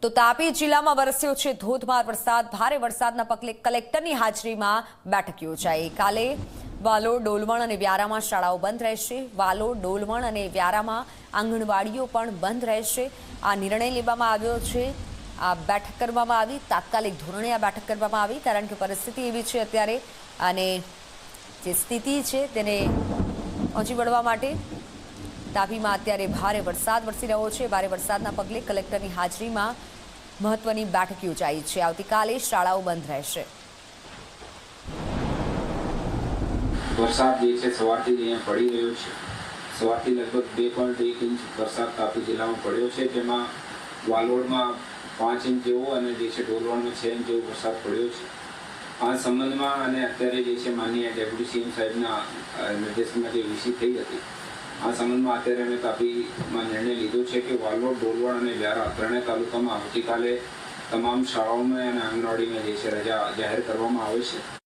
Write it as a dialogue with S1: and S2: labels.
S1: તો તાપી જિલ્લામાં વરસ્યો છે ધોધમાર વરસાદ। ભારે વરસાદના પગલે કલેક્ટરની હાજરીમાં બેઠક યોજાઈ। કાલે વાલોડ, ડોલવણ અને વ્યારામાં શાળાઓ બંધ રહેશે। વાલોડ, ડોલવણ અને વ્યારામાં આંગણવાડીઓ પણ બંધ રહેશે। આ નિર્ણય લેવામાં આવ્યો છે। આ બેઠક કરવામાં આવી, તાત્કાલિક ધોરણે આ બેઠક કરવામાં આવી, કારણ કે પરિસ્થિતિ એવી છે અત્યારે અને જે સ્થિતિ છે તેને પહોંચી વળવા માટે તાપીમાં અત્યારે ભારે વરસાદ વરસી રહ્યો છે। ભારે વરસાદના પગલે કલેક્ટરની હાજરીમાં મહત્વની બેઠક યોજાઈ છે। આવતીકાલે શાળાઓ બંધ રહેશે।
S2: વરસાદ જે છે સવારથી અહીંયા પડી રહ્યો છે। સવારથી લગભગ 2.1 ઇંચ વરસાદ તાપી જિલ્લામાં પડ્યો છે, જેમાં વાલોડમાં 5 ઇંચ જેવો અને જે છે ડોલવણમાં 6 ઇંચ જેવો વરસાદ પડ્યો છે। આ સંબંધમાં અને અત્યારે જે છે માનનીય ડેપ્યુટી સીએમ સાહેબના નિર્દેશનમાં જે વીસી થઈ હતી, આ સંબંધમાં અત્યારે અમે તાપીમાં નિર્ણય લીધો છે કે વાલોડ, ડોલવણ અને વ્યારા ત્રણેય તાલુકામાં આવતીકાલે તમામ શાળાઓમાં અને આંગણવાડીમાં જે છે રજા જાહેર કરવામાં આવે છે।